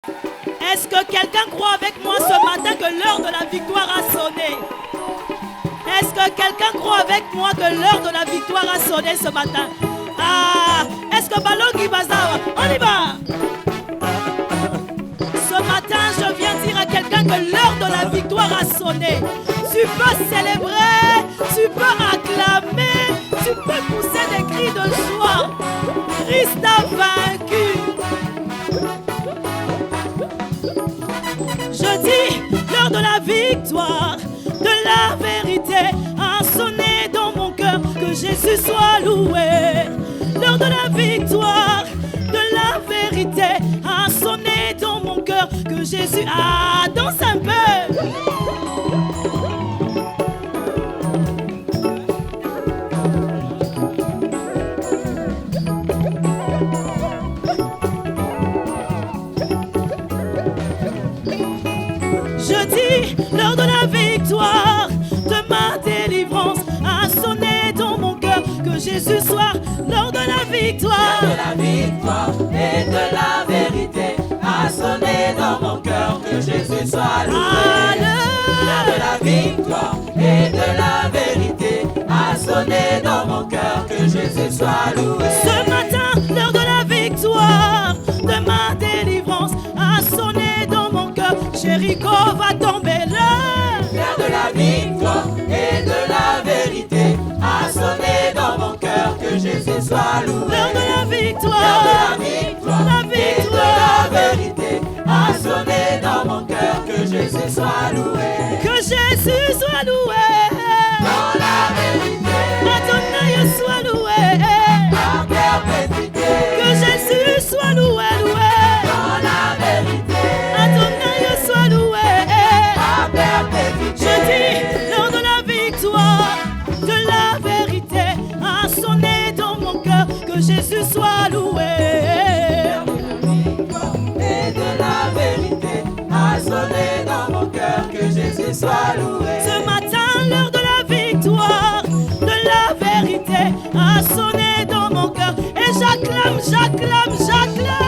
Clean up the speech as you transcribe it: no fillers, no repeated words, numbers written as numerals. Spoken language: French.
Est-ce que quelqu'un croit avec moi ce matin que l'heure de la victoire a sonné? Est-ce que quelqu'un croit avec moi que l'heure de la victoire a sonné ce matin? Ah, est-ce que Balongi Bazawa, on y va? Ce matin, je viens dire à quelqu'un que l'heure de la victoire a sonné. Tu peux célébrer, tu peux acclamer, tu peux pousser des cris de joie. Christ a vaincu. Je dis, l'heure de la victoire, de la vérité a sonné dans mon cœur, que Jésus soit loué. L'heure de la victoire, de la vérité a sonné dans mon cœur, que Jésus a dansé un peu. Je dis, l'heure de la victoire, de ma délivrance a sonné dans mon cœur, que Jésus soit l'heure de la victoire. L'heure de la victoire et de la vérité a sonné dans mon cœur, que Jésus soit loué. L'heure de la victoire et de la vérité a sonné dans mon cœur, que Jésus soit loué. Ce matin, l'heure de la victoire, de ma délivrance a sonné dans mon cœur. Jéricho va tomber là. L'heure de la victoire et de la vérité a sonné dans mon cœur, que Jésus soit loué. L'heure de la victoire, L'heure de la victoire, la et de la vérité a sonné dans mon cœur, que Jésus soit loué. que Jésus soit loué. Dans la vérité, Adonai soit loué. en perpétuité. Que Jésus soit loué, loué. Dans la vérité, Adonai soit loué. en perpétuité. Je dis, l'heure de la victoire, de la vérité a sonné dans mon cœur, que Jésus soit loué. Et de la vérité a sonné dans mon cœur, que Jésus soit loué. Ce matin, l'heure de la victoire, de la vérité a sonné dans mon cœur. Et j'acclame, j'acclame, j'acclame.